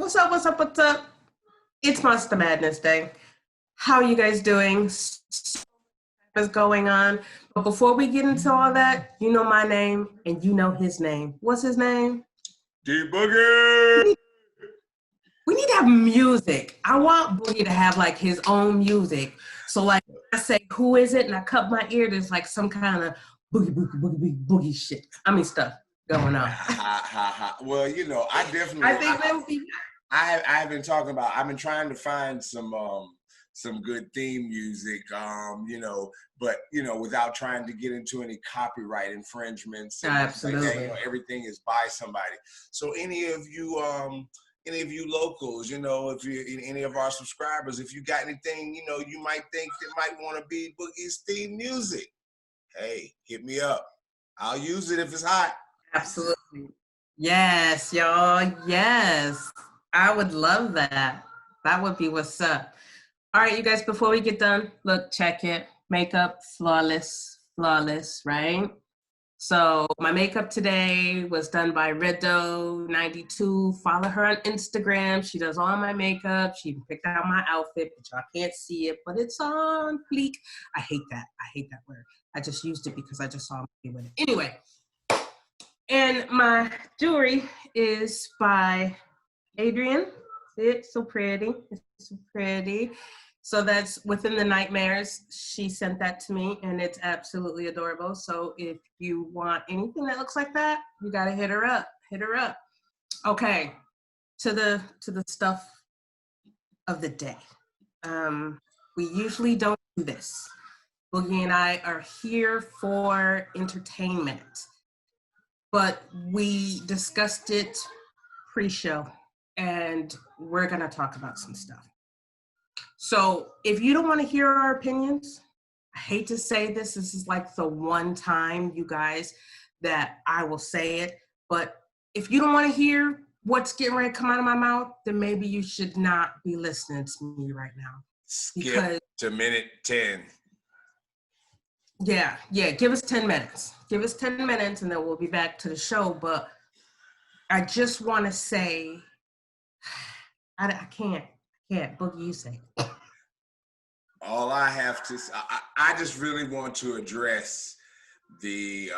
What's up? What's up? What's up? It's Monster Madness Day. How are you guys doing? What's going on? But before we get into all that, you know my name and you know his name. What's his name? Dbugi. We need to have music. I want Boogie to have like his own music. So like I say, who is it? And I cut my ear. There's like some kind of boogie shit. I mean stuff going on. Well, you know, I definitely. I think that would be. I've been talking about. I've been trying to find some good theme music. But without trying to get into any copyright infringements. And Absolutely. like that, everything is by somebody. So any of you locals, if you any of our subscribers, if you got anything, you might think that might want to be Boogie's theme music, hey, hit me up. I'll use it if it's hot. Absolutely. Yes, y'all. Yes. I would love that. That would be what's up. All right, you guys, before we get done, look, check it. Makeup, flawless, right? So my makeup today was done by Reddo92. Follow her on Instagram. She does all my makeup. She picked out my outfit, but y'all can't see it, but it's on fleek. I hate that word. I just used it because I just saw me with it. Anyway, and my jewelry is by Adrian. See it? So pretty. It's so pretty. So that's Within the Nightmares. She sent that to me, and it's absolutely adorable. So if you want anything that looks like that, you gotta hit her up. Okay, to the stuff of the day. We usually don't do this. Boogie and I are here for entertainment, but we discussed it pre-show, and we're gonna talk about some stuff. So if you don't want to hear our opinions, I hate to say this is like the one time, you guys, that I will say it, but if you don't want to hear what's getting ready to come out of my mouth, then maybe you should not be listening to me right now. Skip to minute 10. Yeah, give us 10 minutes. Give us 10 minutes and then we'll be back to the show, but I just want to say, I can't. Boogie, you say it. All I have to say, I just really want to address the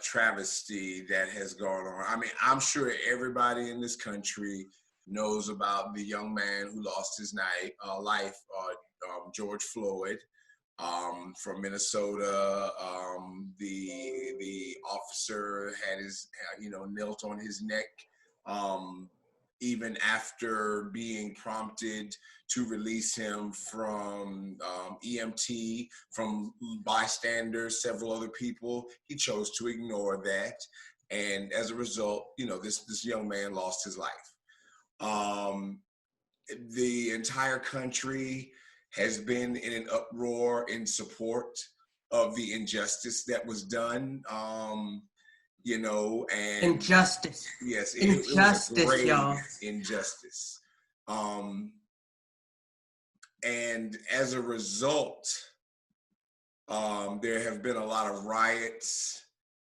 travesty that has gone on. I mean, I'm sure everybody in this country knows about the young man who lost his life, George Floyd, from Minnesota. The officer had his, knelt on his neck. Even after being prompted to release him from EMT, from bystanders, several other people, he chose to ignore that. And as a result, this young man lost his life. The entire country has been in an uproar in support of the injustice that was done. And injustice. Yes, injustice, it was a great y'all. Injustice. And as a result, there have been a lot of riots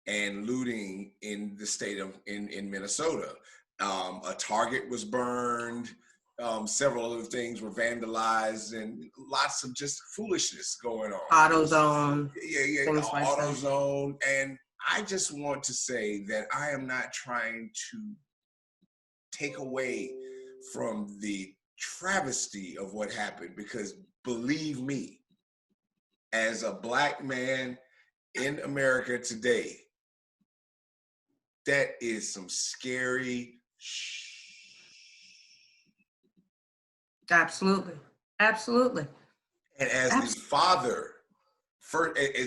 and looting in the state of in Minnesota. A Target was burned. Several other things were vandalized, and lots of just foolishness going on. AutoZone. Yeah, AutoZone. And I just want to say that I am not trying to take away from the travesty of what happened, because believe me, as a Black man in America today, that is some scary Absolutely. And as the father,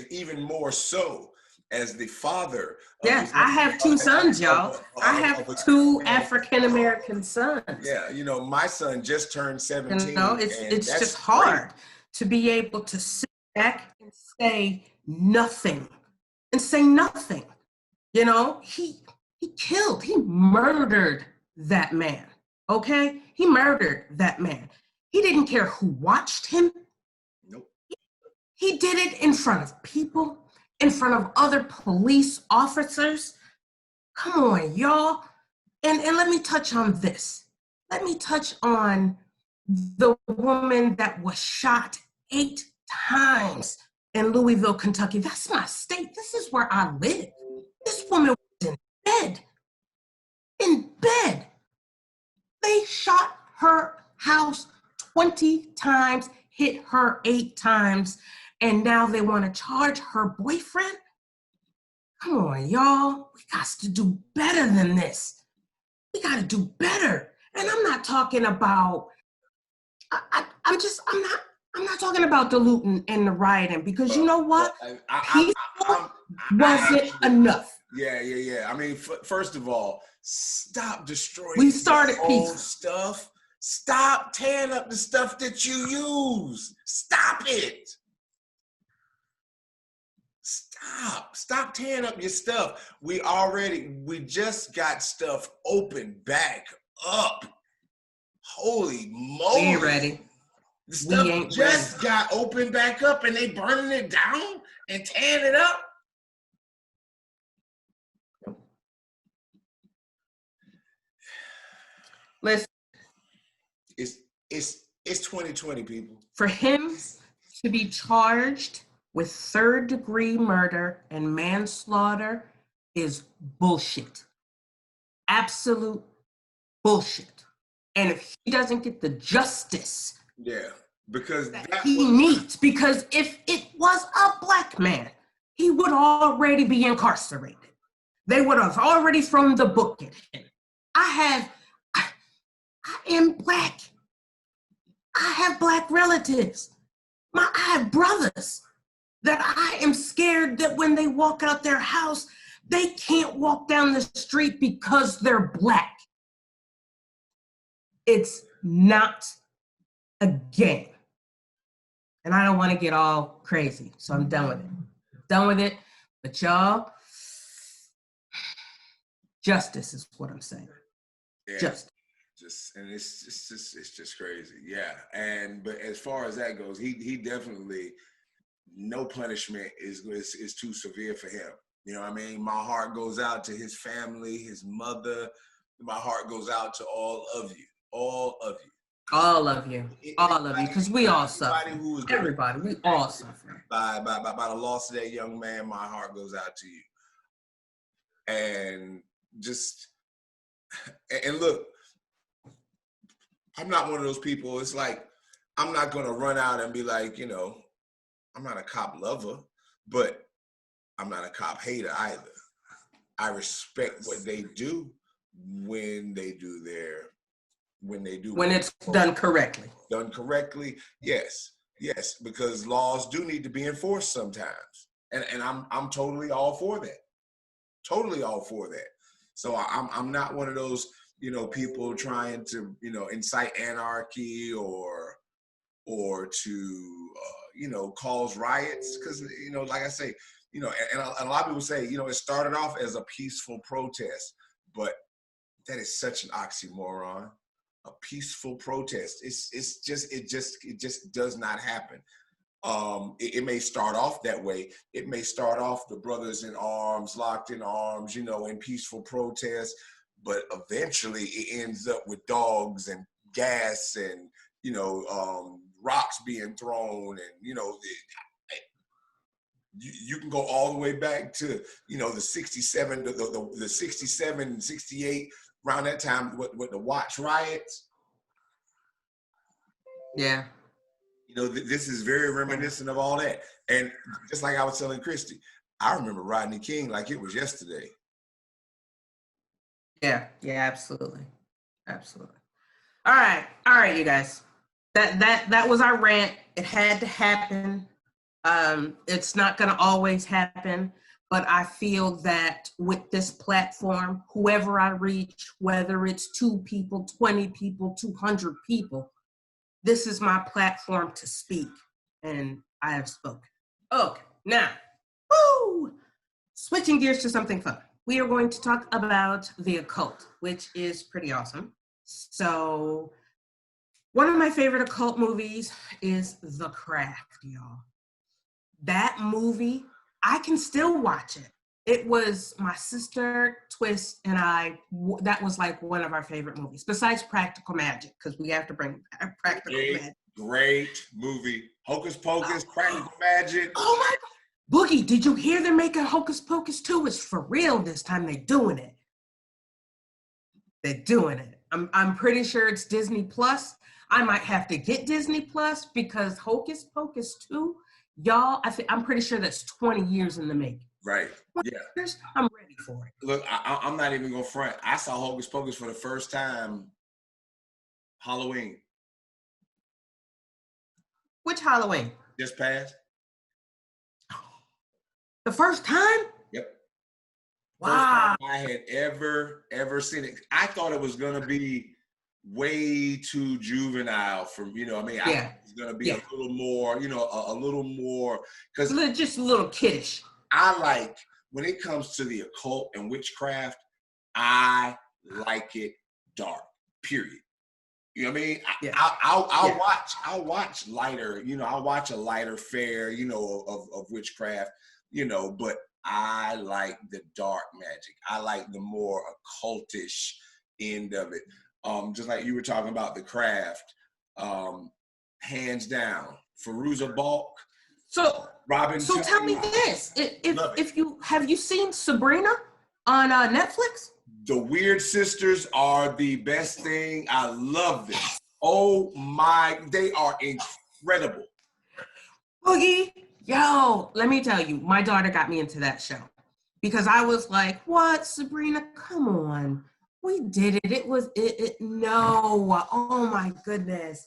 even more so, as the father. Yes, I have two sons, y'all. I have two African-American sons. Yeah, my son just turned 17. It's just hard to be able to sit back and say nothing. He murdered that man, okay? He murdered that man. He didn't care who watched him. Nope. He did it in front of people, in front of other police officers. Come on, y'all. And let me touch on this. let me touch on the woman that was shot 8 times in Louisville, Kentucky. That's my state. This is where I live. This woman was in bed. In bed. They shot her house 20 times, hit her 8 times, and now they want to charge her boyfriend? Come on, y'all. We got to do better than this. We got to do better. And I'm not talking about, I'm not talking about the looting and the rioting, because you know what? Peaceful wasn't enough. Yeah. I mean, first of all, stop destroying We started old stuff. Stop tearing up the stuff that you use. Stop it. Stop tearing up your stuff. We just got stuff opened back up. Holy moly. We ain't ready. The stuff just got opened back up and they burning it down and tearing it up. Listen. It's 2020, people. For him to be charged with 3rd-degree murder and manslaughter is bullshit. Absolute bullshit. And if he doesn't get the justice because he needs, because if it was a black man, he would already be incarcerated. They would have already thrown the book at him. I am black. I have black relatives. I have brothers that I am scared that when they walk out their house, they can't walk down the street because they're black. It's not a game. And I don't want to get all crazy, so I'm done with it. Done with it. But y'all, justice is what I'm saying. Yeah. Justice. It's just crazy. Yeah. But as far as that goes, he definitely, no punishment is too severe for him. You know what I mean? My heart goes out to his family, his mother. My heart goes out to all of you. All of you. All of you, because we all suffer. Everybody, we all suffer. By the loss of that young man, my heart goes out to you. And look, I'm not one of those people. It's like, I'm not going to run out and be like, I'm not a cop lover, but I'm not a cop hater either. I respect what they do when it's done correctly. Done correctly, yes, because laws do need to be enforced sometimes, and I'm totally all for that. Totally all for that. So I'm not one of those people trying to incite anarchy or to cause riots, because like I say, and a lot of people say it started off as a peaceful protest, but that is such an oxymoron. A peaceful protest. It just does not happen. It may start off that way. It may start off the brothers in arms, locked in arms, in peaceful protest, but eventually it ends up with dogs and gas and rocks being thrown, and you can go all the way back to the 67, the 67, 68. Around that time, with the Watch riots. Yeah. This is very reminiscent of all that. And just like I was telling Christy, I remember Rodney King like it was yesterday. Yeah, absolutely. Absolutely. All right, you guys. That was our rant. It had to happen. It's not going to always happen. But I feel that with this platform, whoever I reach, whether it's 2 people, 20 people, 200 people, this is my platform to speak. And I have spoken. Okay, now, switching gears to something fun. We are going to talk about the occult, which is pretty awesome. So, one of my favorite occult movies is The Craft, y'all. That movie, I can still watch it. it was my sister, Twist, and I. That was like one of our favorite movies, besides Practical Magic, because we have to bring back Practical Magic. Great movie. Hocus Pocus, Practical Magic. Oh my God. Boogie, did you hear they're making Hocus Pocus 2? It's for real this time. They're doing it. They're doing it. I'm pretty sure it's Disney Plus. I might have to get Disney Plus because Hocus Pocus 2, y'all, I'm pretty sure that's 20 years in the making. Right. Yeah. Years, I'm ready for it. Look, I'm not even gonna front. I saw Hocus Pocus for the first time Halloween. Which Halloween? Just passed. The first time? Yep. Wow. First time I had ever seen it. I thought it was gonna be way too juvenile for, you know, I mean, I thought it was gonna be a little more, you know, a little more, because just a little kiddish. I like, when it comes to the occult and witchcraft, I like it dark, period. You know what I mean? I'll watch lighter, you know, I'll watch a lighter fare, you know, of witchcraft, you know, but I like the dark magic. I like the more occultish end of it. Just like you were talking about the craft, hands down, Fairuza Balk. So Robin. So tell me this: if you have you seen Sabrina on Netflix? The Weird Sisters are the best thing. I love them. Oh my, they are incredible. Boogie, yo, let me tell you, my daughter got me into that show because I was like, "What, Sabrina? Come on, we did it. It was it. No, oh my goodness."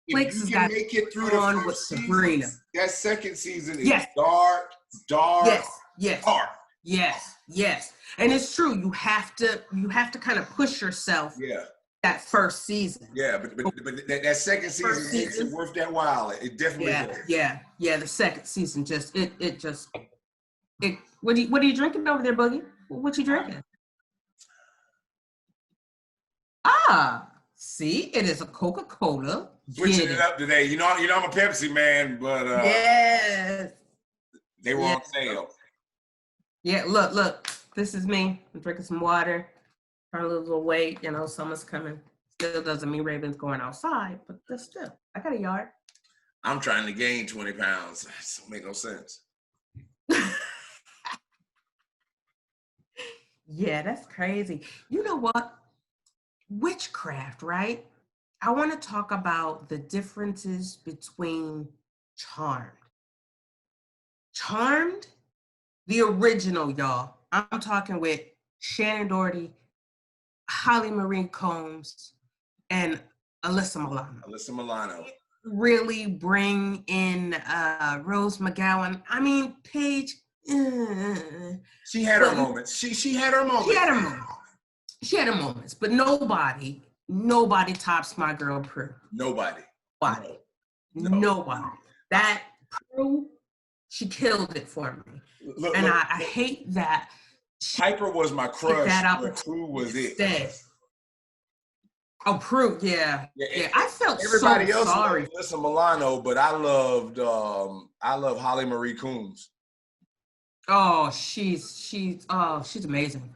Netflix has got make it through on the with first Sabrina. Season, that second season is dark, dark. Yes. And it's true. You have to kind of push yourself. Yeah. That first season. Yeah, but that second season makes it worth that while. It definitely does. Yeah. The second season What are you drinking over there, Boogie? What you drinking? See, it is a Coca-Cola. Switching it up today. You know, I'm a Pepsi man, but yes, they were on sale. Yeah, look. This is me. I'm drinking some water. Trying to lose a little weight. You know, summer's coming. Still doesn't mean Raven's going outside, but that's still. I got a yard. I'm trying to gain 20 pounds. That don't make no sense. Yeah, that's crazy. You know what? Witchcraft, right? I want to talk about the differences between Charmed. Charmed, the original, y'all. I'm talking with Shannon Doherty, Holly Marie Combs, and Alyssa Milano. Really bring in Rose McGowan. I mean, Paige. She had her moments. She had her moments. She had her moments, but nobody tops my girl Prue. Nobody. That Prue, she killed it for me. Look, I hate that. Piper was my crush. That Prue was it. Oh, Prue, yeah. I felt everybody else sorry. Alyssa Milano, but I love Holly Marie Combs. Oh, she's amazing.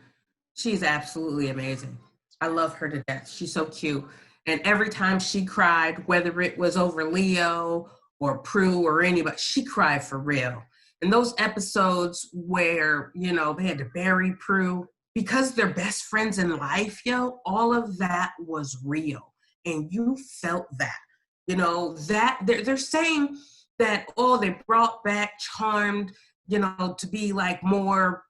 She's absolutely amazing. I love her to death. She's so cute. And every time she cried, whether it was over Leo or Prue or anybody, she cried for real. And those episodes where, you know, they had to bury Prue because they're best friends in life, all of that was real. And you felt that, you know, that they're saying that, they brought back Charmed, you know, to be like more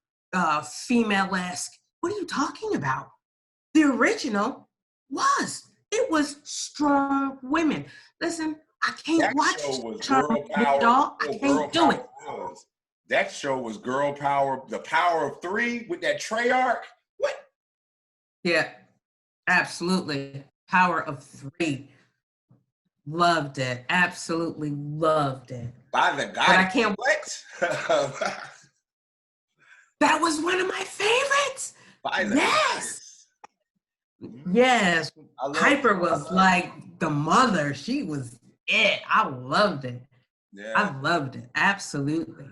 female-esque. What are you talking about? The original was strong women. Listen, I can't watch Charmed, y'all. I can't do it. That show was girl power, the power of three with that Treyarch. What? Yeah, absolutely. Power of three. Loved it. Absolutely loved it. By the guy. But I can't. What? That was one of my favorites. By the Yes. Piper was like the mother. She was it. I loved it. Yeah. I loved it. Absolutely.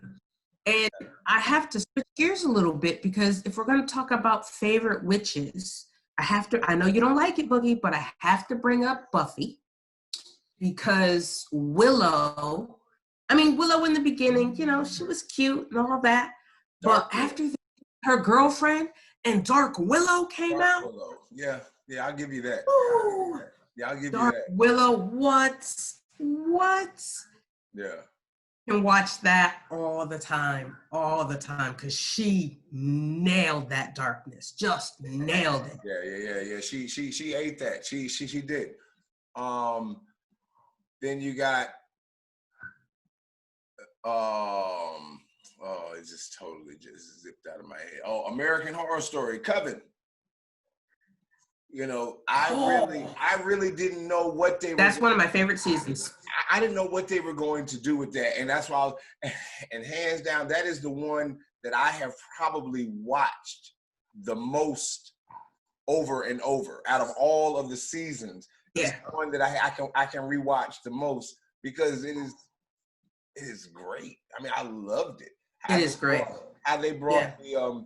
And I have to switch gears a little bit because if we're going to talk about favorite witches, I know you don't like it, Boogie, but I have to bring up Buffy because Willow in the beginning, she was cute and all that. Dark But after her girlfriend and Dark Willow came Dark out, Willow. Yeah, I'll give you that. ooh, Yeah, I'll give you Dark that. Willow, what? Yeah. Can watch that all the time, because she nailed that darkness, just nailed it. Yeah. She ate that. She did. Then you got it just totally just zipped out of my head. Oh, American Horror Story, Coven. I really didn't know what they were. That's one of my favorite seasons. I didn't know what they were going to do with that, and that's why and hands down, that is the one that I have probably watched the most over and over out of all of the seasons. Yeah. It's the one that I can rewatch the most because it is great. I mean, I loved it. It is great. How they brought the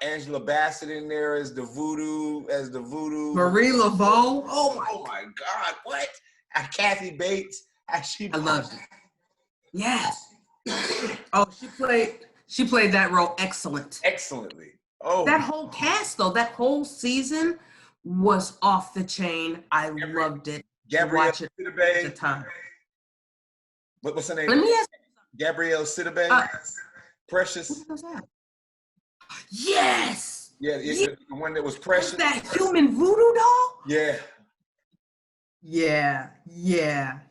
Angela Bassett in there as the voodoo. Marie Laveau. Oh my God! What? Kathy Bates. I loved it. Yes. Oh, she played that role excellently. Oh, that whole cast though, that whole season was off the chain. I loved it. Gabrielle Watch it at the time. What's her name? Let me ask. Gabrielle Sidibe. Precious. What was that? Yes. Yeah, the one that was Precious. Was that human voodoo doll? Yeah.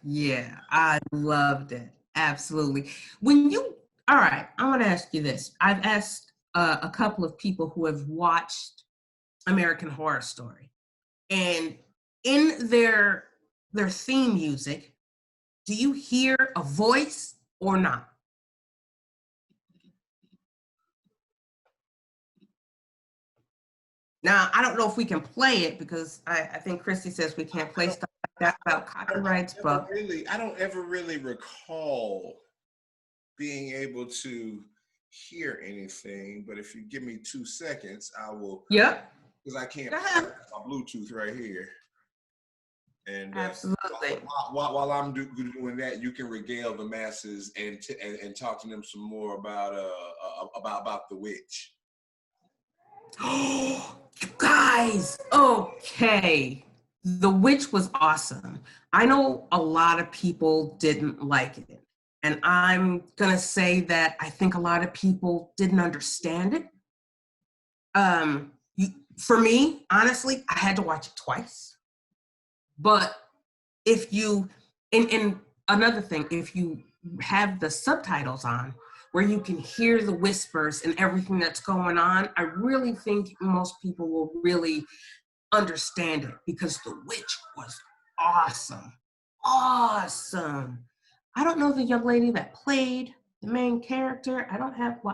Yeah. I loved it. Absolutely. All right, I want to ask you this. I've asked a couple of people who have watched American Horror Story, and in their theme music, do you hear a voice or not? Now, I don't know if we can play it because I think Christy says we can't play stuff like that without copyrights, but I don't ever really recall being able to hear anything, but if you give me 2 seconds, I will. Yep. Because I can't find my Bluetooth right here. And absolutely. While I'm doing that, you can regale the masses and talk to them some more about the witch. Oh, you guys. Okay. The Witch was awesome. I know a lot of people didn't like it. And I'm going to say that I think a lot of people didn't understand it. For me, honestly, I had to watch it twice. But if you, and another thing, if you have the subtitles on, where you can hear the whispers and everything that's going on, I really think most people will really understand it because The Witch was awesome. I don't know the young lady that played the main character. I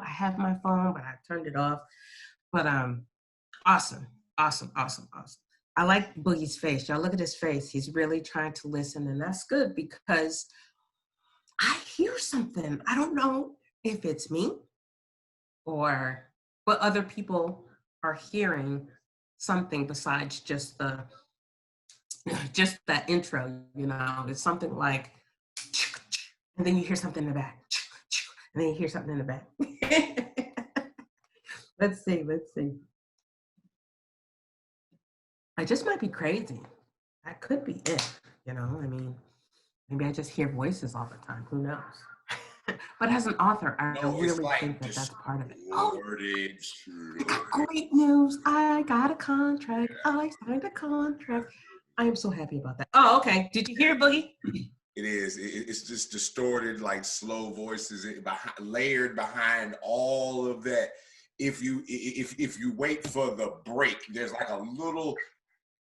have my phone, but I turned it off. But awesome. I like Boogie's face. Y'all look at his face. He's really trying to listen, and that's good because I hear something. I don't know if it's me or what other people are hearing something besides just that intro, it's something like, and then you hear something in the back, and then you hear something in the back. Let's see. I just might be crazy. That could be it, maybe I just hear voices all the time, who knows? But as an author, I really think that's part of it. Oh, I got great news. I got a contract. I signed a contract. I am so happy about that. Oh, okay. Did you hear it, Boogie? It is. It's just distorted, like slow voices layered behind all of that. If you wait for the break, there's like a little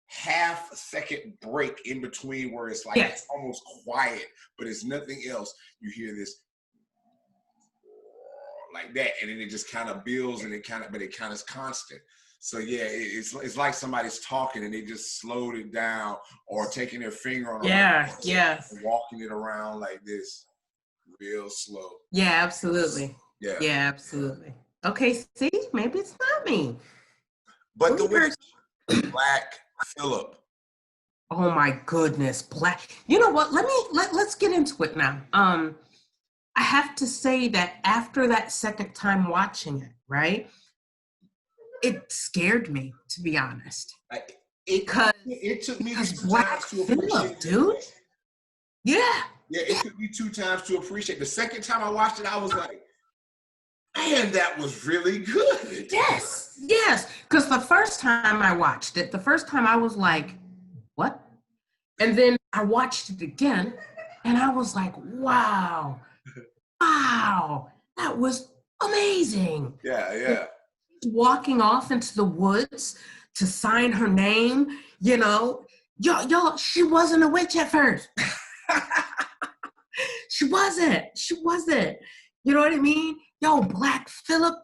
half-second break in between where it's like it's almost quiet, but it's nothing else. You hear this like that, and then it just kind of builds, and it kind of is constant. So yeah, it's like somebody's talking and they just slowed it down or taking their finger on and walking it around like this, real slow. Yeah, absolutely. Yeah. Yeah, absolutely. Okay, see, maybe it's not me. But the Only witch, person- Black Phillip. Oh my goodness, Black. You know what? Let's get into it now. I have to say that after that second time watching it, right? It scared me, to be honest. Because It took me two Black times to appreciate Phillip, the dude. effect. Yeah. Yeah, it took me two times to appreciate. The second time I watched it, I was like, man, that was really good. Yes. Yes. Because the first time I watched it, the first time I was like, what? And then I watched it again and I was like, wow, wow, that was amazing. Yeah, yeah. Walking off into the woods to sign her name, y'all, she wasn't a witch at first. She wasn't. She wasn't. You know what I mean? Yo, Black Phillip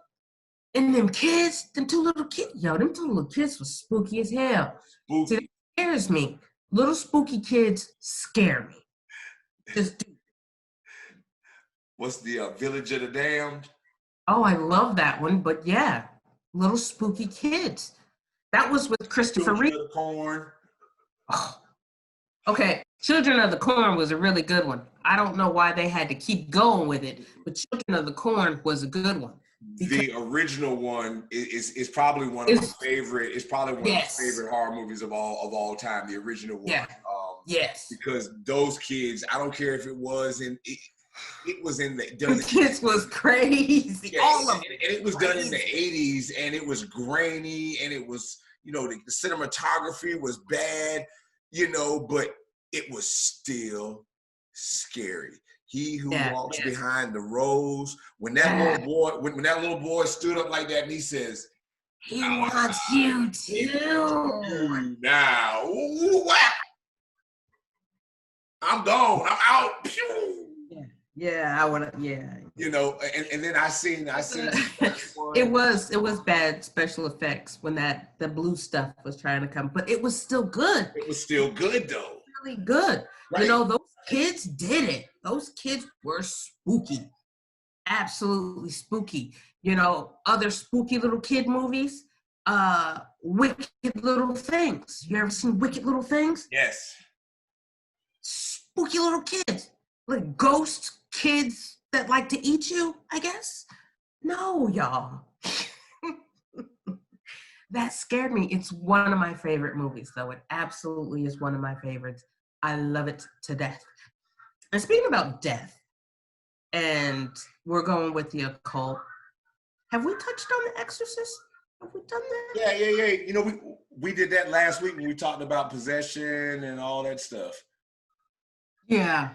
and them kids, them two little kids. Yo, them two little kids was spooky as hell. See, that Spooky. scares me. Little spooky kids scare me. Just do. What's the Village of the Damned? Oh, I love that one. But yeah, little spooky kids. That was with Christopher Children Reeve. of the Corn. Oh, okay, Children of the Corn was a really good one. I don't know why they had to keep going with it, but Children of the Corn was a good one. The original one is probably one of my favorite. It's probably one of my favorite horror movies of all time. The original one. Yeah. Yes. Because those kids, I don't care if it was in it was in the kids was crazy. Yeah, all of it. And it was done in the 80s, and it was grainy, and it was, the cinematography was bad, but it was still scary. He who walks behind the rose. When that little boy, when that little boy stood up like that, and he says, "He wants you too." Now, what? I'm gone. I'm out. Pew. Yeah, I would. Yeah. And then I seen. It was bad special effects when the blue stuff was trying to come, but it was still good. It was still good though. Really good. Right. Those kids did it. Those kids were spooky. Absolutely spooky. Other spooky little kid movies. Wicked Little Things. You ever seen Wicked Little Things? Yes. Spooky little kids. Like ghost kids that like to eat you, I guess. No, y'all. That scared me. It's one of my favorite movies, though. It absolutely is one of my favorites. I love it to death. And speaking about death, and we're going with the occult, have we touched on The Exorcist? Have we done that? Yeah. We did that last week when we talked about possession and all that stuff. Yeah.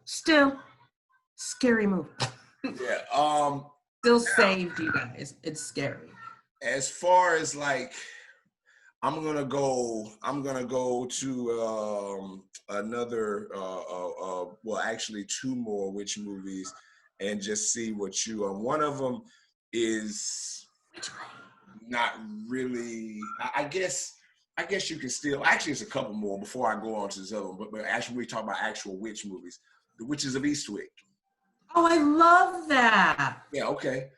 Still, scary movie. Yeah. Still saved you guys. It's scary. As far as I'm gonna go to another well, actually two more witch movies and just see what you one of them is not really. I guess you can still actually it's a couple more before I go on to this other one, but actually we talk about actual witch movies. The Witches of Eastwick. Oh, I love that. Yeah, okay.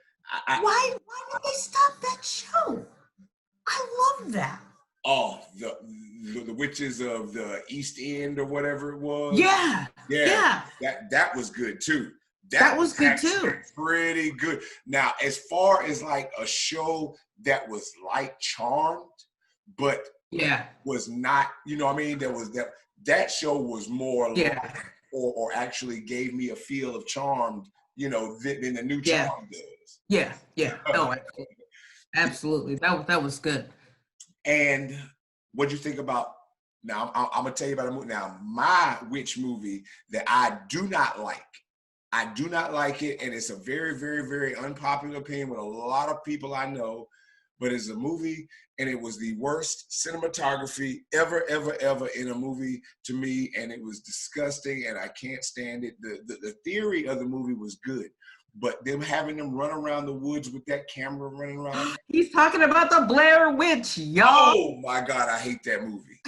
Why did they stop that show? I love that. Oh, the Witches of the East End or whatever it was. Yeah. That was good too. That was good too. Pretty good. Now, as far as a show that was like Charmed, but was not, what I mean? There was that show was more or actually gave me a feel of Charmed, than the new Charmed does. Yeah. No, absolutely. That was good. And what'd you think about? Now I'm gonna tell you about a movie. Now, my witch movie that I do not like. I do not like it, and it's a very, very, very unpopular opinion with a lot of people I know. But it's a movie, and it was the worst cinematography ever in a movie to me, and it was disgusting, and I can't stand it. The theory of the movie was good, but them having them run around the woods with that camera running around. He's talking about the Blair Witch, y'all. Oh my God, I hate that movie.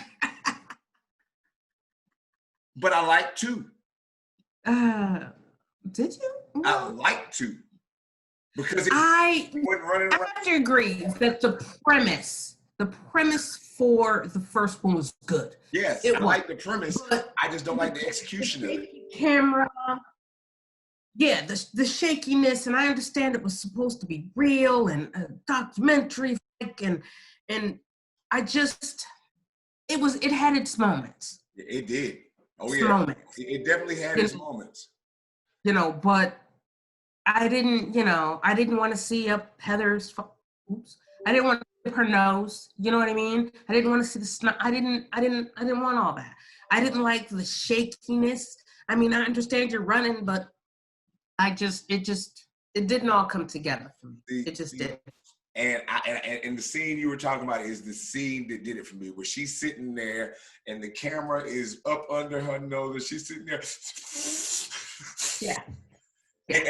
But I like two. Did you? I like to. Because I wasn't running around. have to agree that the premise for the first one was good. Yes, I like the premise. But I just don't like the execution of it. Camera, yeah, the shakiness, and I understand it was supposed to be real and a documentary, and I just it had its moments. It did. Oh yeah, moments. It definitely had its moments. But I didn't want to see up Heather's. Oops. I didn't want to see her nose. You know what I mean? I didn't want to see the snot. I didn't want all that. I didn't like the shakiness. I mean, I understand you're running, but it didn't all come together for me. It just did. And the scene you were talking about is the scene that did it for me, where she's sitting there and the camera is up under her nose and she's sitting there. Yeah. And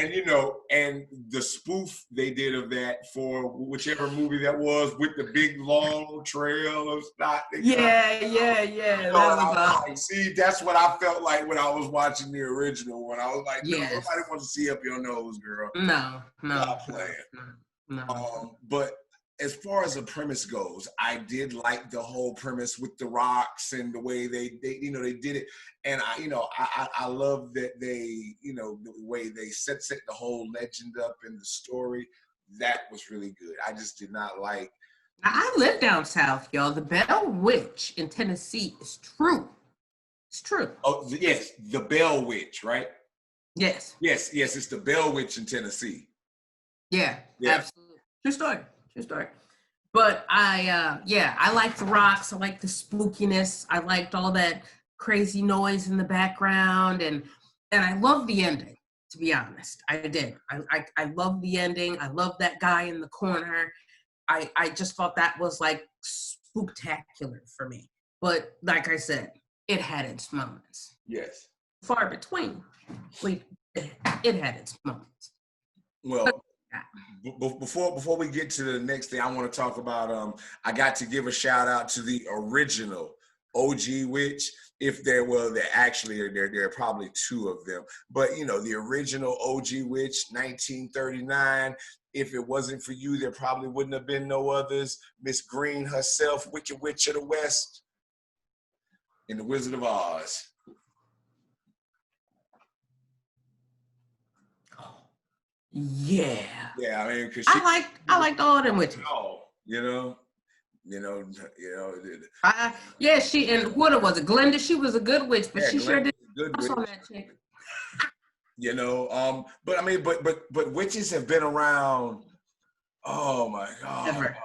and the spoof they did of that for whichever movie that was, with the big long trail of snot. Yeah. That was like, see, that's what I felt like when I was watching the original one. I was like, no, nobody wants to see up your nose, girl. No. Stop playing. No. But as far as the premise goes, I did like the whole premise with the rocks and the way they did it. And I love that they, the way they set the whole legend up in the story. That was really good. I just did not like. I live down south, y'all. The Bell Witch in Tennessee is true. It's true. Oh yes, the Bell Witch, right? Yes. Yes, it's the Bell Witch in Tennessee. Yeah. Absolutely. True story. But I liked the rocks. I liked the spookiness. I liked all that crazy noise in the background, and I loved the ending. To be honest, I did. I loved the ending. I loved that guy in the corner. I just thought that was like spooktacular for me. But like I said, it had its moments. Yes. Far between. It had its moments. Well. Before we get to the next thing, I want to talk about. I got to give a shout out to the original OG witch. If there are probably two of them, but the original OG witch, 1939. If it wasn't for you, there probably wouldn't have been no others. Miss Green herself, Wicked Witch of the West, in the Wizard of Oz. Yeah. Yeah, I mean, because I liked all of them witches. She and what was it, Glenda? She was a good witch, but she sure did. I saw that chick. But I mean, but witches have been around. Oh my God!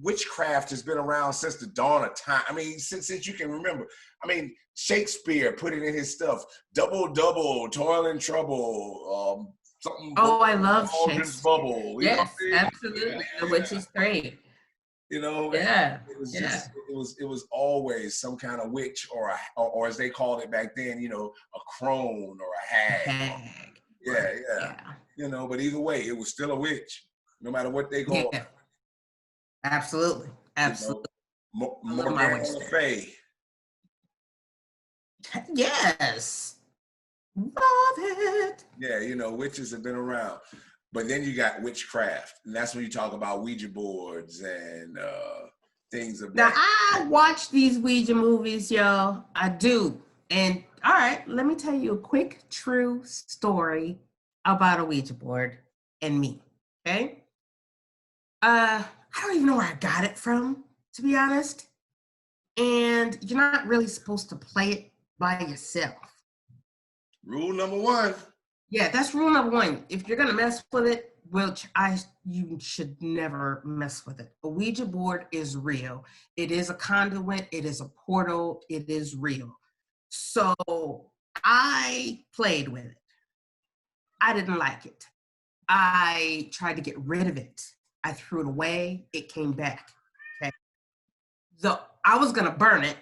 Witchcraft has been around since the dawn of time. I mean, since you can remember. I mean, Shakespeare put it in his stuff. Double, toil and trouble. Something. Oh, I love Shakespeare. Bubble. Yes, absolutely. Yeah. The witch is great. Yeah. It was always some kind of witch or as they called it back then, a crone or a hag. Yeah. But either way, it was still a witch, no matter what they called it. Absolutely. Morgana Le Fay. Yes. Love it. Yeah, witches have been around. But then you got witchcraft. And that's when you talk about Ouija boards and things of that. Now, I watch these Ouija movies, y'all. I do. And all right, let me tell you a quick true story about a Ouija board and me. Okay? I don't even know where I got it from, to be honest. And you're not really supposed to play it by yourself. Rule number 1. Yeah, that's rule number 1. If you're gonna mess with it, you should never mess with it. A Ouija board is real. It is a conduit. It is a portal. It is real. So I played with it. I didn't like it. I tried to get rid of it. I threw it away. It came back. Okay. So I was gonna burn it,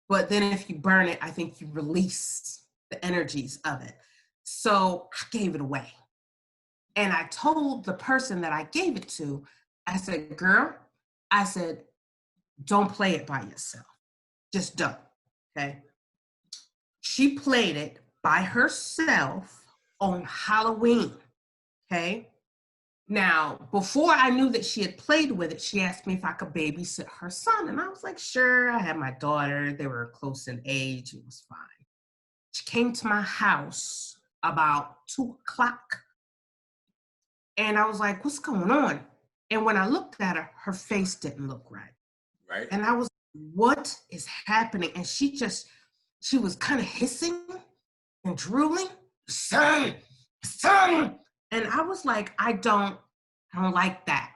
but then if you burn it, I think you release the energies of it. So I gave it away. And I told the person that I gave it to, I said, girl, don't play it by yourself. Just don't, okay? She played it by herself on Halloween, okay? Now, before I knew that she had played with it, she asked me if I could babysit her son. And I was like, sure. I had my daughter. They were close in age. It was fine. She came to my house about 2:00. And I was like, what's going on? And when I looked at her, her face didn't look right. Right. And I was, what is happening? And she was kind of hissing and drooling, son, son. And I was like, I don't like that.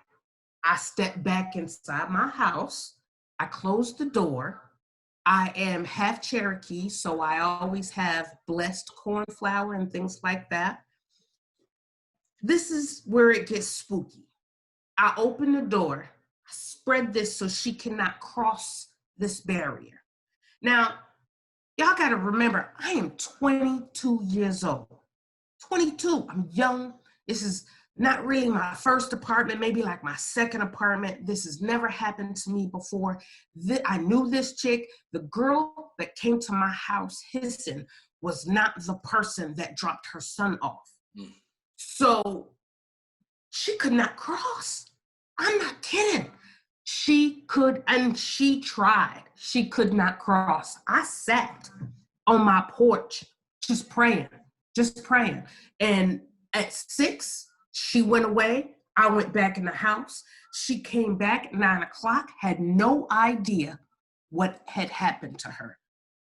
I stepped back inside my house. I closed the door. I am half Cherokee, so I always have blessed corn flour and things like that. This is where it gets spooky. I open the door, I spread this so she cannot cross this barrier. Now, y'all got to remember, I am 22 years old. 22, I'm young. This is not really my first apartment, maybe like my second apartment. This has never happened to me before. I knew this chick. The girl that came to my house hissing was not the person that dropped her son off. So she could not cross. I'm not kidding. She could, and she tried. She could not cross. I sat on my porch just praying. And at 6, she went away. I went back in the house. She came back at 9:00, had no idea what had happened to her.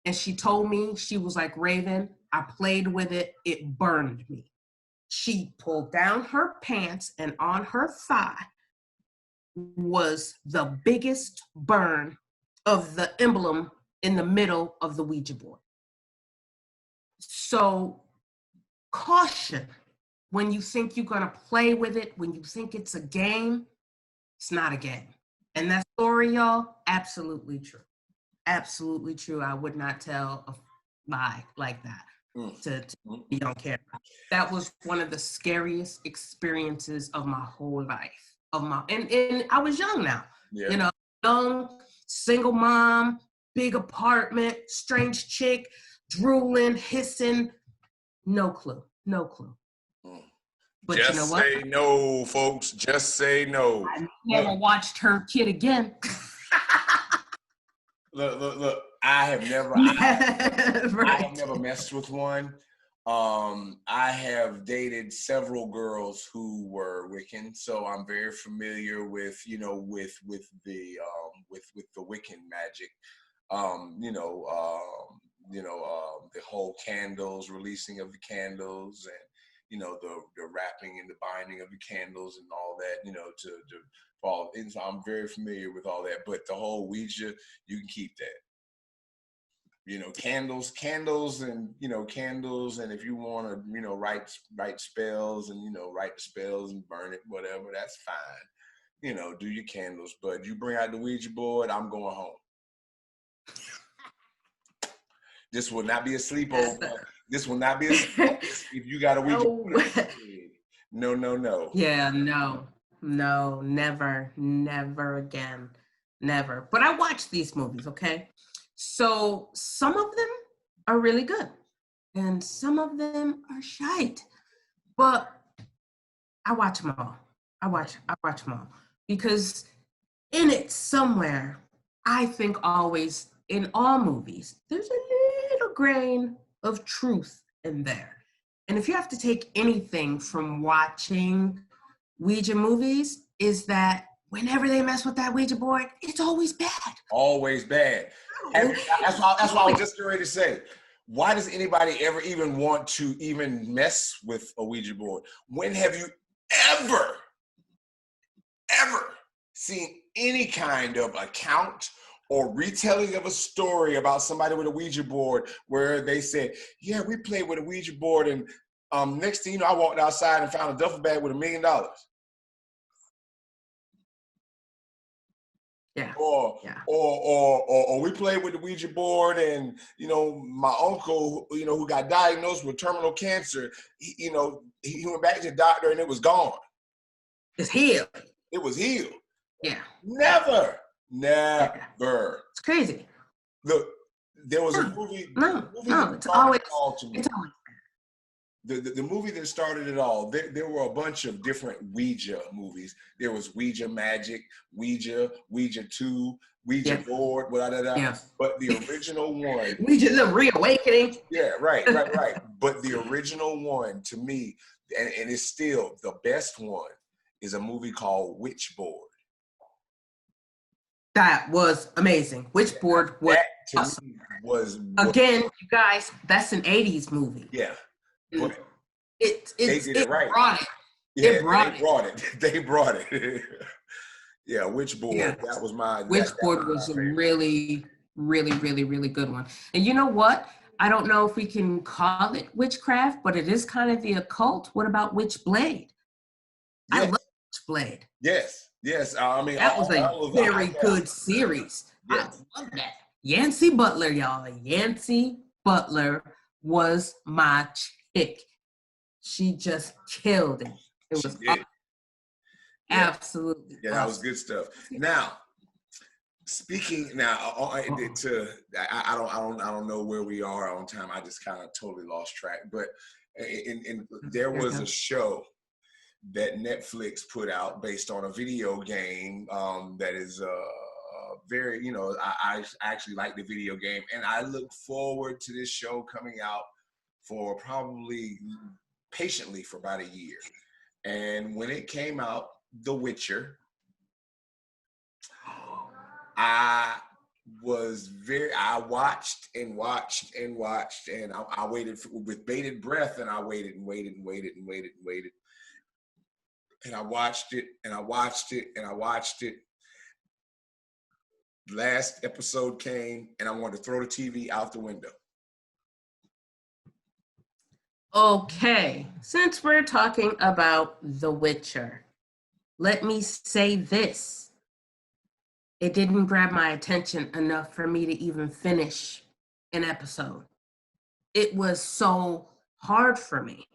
And she told me, she was like, Raven, I played with it. It burned me. She pulled down her pants, and on her thigh was the biggest burn of the emblem in the middle of the Ouija board. So caution when you think you're going to play with it, when you think it's a game, it's not a game. And that story, y'all, absolutely true. Absolutely true. I would not tell a lie like that to be on camera. That was one of the scariest experiences of my whole life. And I was young now, you know, young, single mom, big apartment, strange chick, drooling, hissing, no clue. But just you know what? say no, folks. Just say no. I never watched her kid again. Look. I have never messed with one. I have dated several girls who were Wiccan, so I'm very familiar with, with the Wiccan magic. The whole candles, releasing of the candles, and the wrapping and the binding of the candles and all that, to fall in. So I'm very familiar with all that. But the whole Ouija, you can keep that. Candles, and candles, and if you want to, write spells and write the spells and burn it, whatever, that's fine. Do your candles, but you bring out the Ouija board, I'm going home. This will not be a sleepover. This will not be a sleepover. If you got a Ouija board, no. Yeah, no, never again, never. But I watch these movies, okay? So some of them are really good, and some of them are shite. But I watch them all. I watch them all because in it somewhere, I think always in all movies, there's a little grain of truth in there. And if you have to take anything from watching Ouija movies, is that whenever they mess with that Ouija board, it's always bad. Always bad. And that's why I was just ready to say, why does anybody ever even want to even mess with a Ouija board? When have you ever seen any kind of account or retelling of a story about somebody with a Ouija board where they said, yeah, we played with a Ouija board, and next thing you know, I walked outside and found a duffel bag with $1 million? Yeah. Or we played with the Ouija board, and my uncle, who got diagnosed with terminal cancer, he went back to the doctor and it was gone. It's healed. It was healed. Yeah. Never. It's crazy. Look, There was a No, movie. no, The movie no. that It's started always, it all to me. it's always. The movie that started it all. There were a bunch of different Ouija movies. There was Ouija Magic, Ouija 2, Ouija Yeah. Board, blah, blah, blah. Yeah. But the original one. We just a reawakening. Yeah, right. But the original one to me, and it's still the best one, is a movie called Witchboard. That was amazing. Witchboard was That to awesome. me was Again, you guys, that's an 80s movie. yeah. But They did it right. Brought it. Yeah, they brought it. They brought it. Yeah, Witchboard. Yeah. That was my Witchboard was a really, really, really, really good one. And you know what? I don't know if we can call it witchcraft, but it is kind of the occult. What about Witchblade? Yes. I love Witchblade. Yes. I mean, that was a very good series. Yes. I love that. Yancey Butler, y'all. Yancey Butler was my chick. She just killed it. It was awesome. Absolutely. Yeah, that was good stuff. Now, speaking now, I don't know where we are on time. I just kind of totally lost track. But there was a show that Netflix put out based on a video game that is very, I actually like the video game, and I look forward to this show coming out for probably patiently for about a year. And when it came out, The Witcher, I watched, and I waited with bated breath, and I waited. And I watched it. Last episode came, and I wanted to throw the TV out the window. Okay, since we're talking about The Witcher, let me say this. It didn't grab my attention enough for me to even finish an episode. It was so hard for me.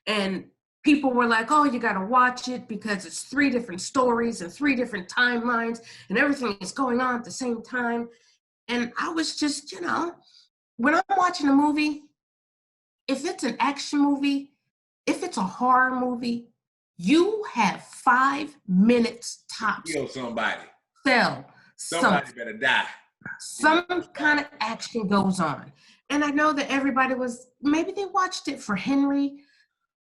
And people were like, oh, you got to watch it because it's 3 different stories and 3 different timelines and everything is going on at the same time. And I was just, when I'm watching a movie, if it's an action movie, if it's a horror movie, you have 5 minutes tops. Kill somebody. Somebody better die. Some kind of action goes on. And I know that everybody maybe they watched it for Henry.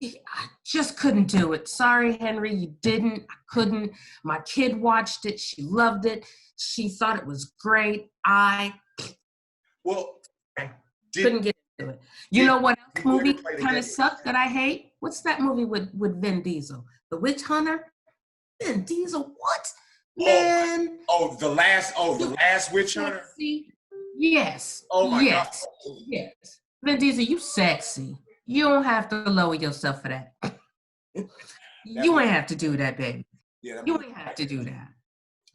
I just couldn't do it. Sorry, Henry, you didn't. I couldn't. My kid watched it. She loved it. She thought it was great. Couldn't get into it. You know what else movie kind of sucked that I hate? What's that movie with Vin Diesel? The Witch Hunter? Vin Diesel, what? Man. The last Witch Hunter? Yes. Oh my God. Yes. Vin Diesel, you sexy. You don't have to lower yourself for that. You ain't have to do that, baby. Yeah, you ain't have to do that.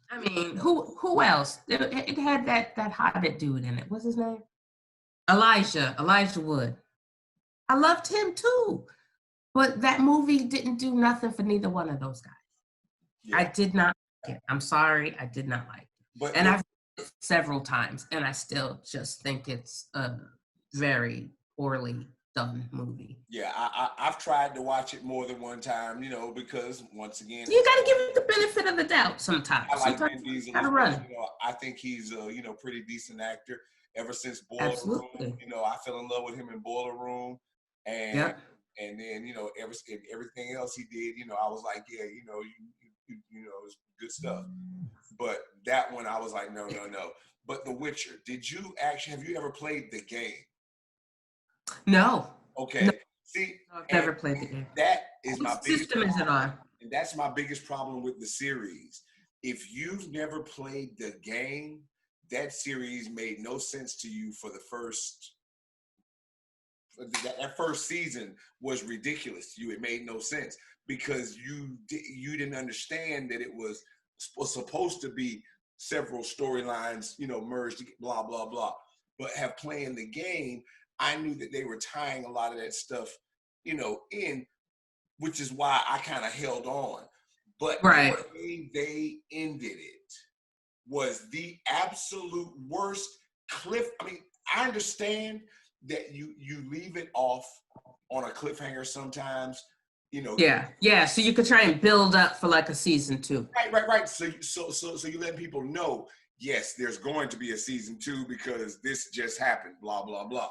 I mean, who else? It had that hobbit dude in it. What's his name? Elijah Wood. I loved him too. But that movie didn't do nothing for neither one of those guys. Yeah. I did not like it. I'm sorry, I did not like it. And I've watched it several times, and I still just think it's a very poorly done movie. Yeah, I've tried to watch it more than one time, because once again, you got to give it the benefit of the doubt sometimes. I like Vin Diesel. Run. I think he's a pretty decent actor. Ever since Boiler Room, I fell in love with him in Boiler Room, and and then everything else he did, I was like, yeah, it's good stuff. But that one, I was like, no. But The Witcher, have you ever played the game? No. Okay. No. See, I've never played the game. That is my biggest system is it on? And that's my biggest problem with the series. If you've never played the game, that series made no sense to you for the first. That first season was ridiculous to you. It made no sense because you didn't understand that it was supposed to be several storylines, merged, blah blah blah. But playing the game, I knew that they were tying a lot of that stuff, in, which is why I kind of held on. But the way they ended it was the absolute worst cliff. I mean, I understand that you leave it off on a cliffhanger sometimes, you know. Yeah. So you could try and build up for like a season 2. Right. So you let people know, yes, there's going to be a season 2 because this just happened, blah, blah, blah.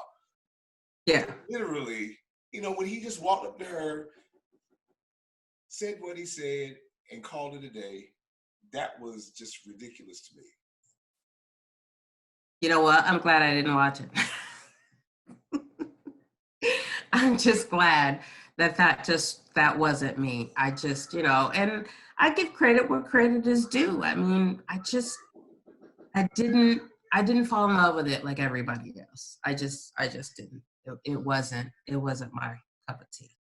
Yeah. Literally, you know, when he just walked up to her, said what he said, and called it a day, that was just ridiculous to me. You know what? I'm glad I didn't watch it. I'm just glad that wasn't me. I just, and I give credit where credit is due. I mean, I didn't fall in love with it like everybody else. I just didn't. It wasn't my cup of tea.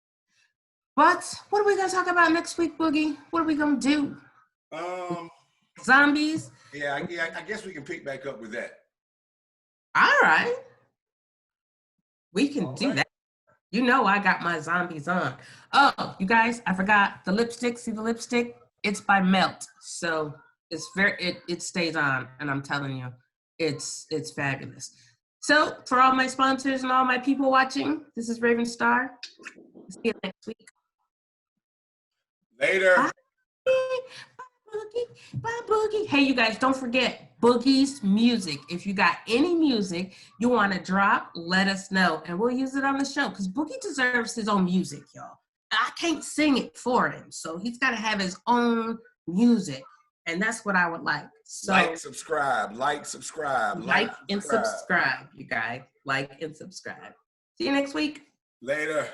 But what are we gonna talk about next week, Boogie? What are we gonna do? Zombies? Yeah, I guess we can pick back up with that. All right. We can do that. You know I got my zombies on. Oh, you guys, I forgot the lipstick. See the lipstick? It's by Melt. So it's it stays on, and I'm telling you, it's fabulous. So for all my sponsors and all my people watching, this is Raven Starr. See you next week. Later. Bye. Bye, Boogie. Hey, you guys, don't forget Boogie's music. If you got any music you want to drop, let us know, and we'll use it on the show, because Boogie deserves his own music, y'all. I can't sing it for him, so he's got to have his own music, and that's what I would like. So like, subscribe, and subscribe, you guys. Like and subscribe. See you next week. Later.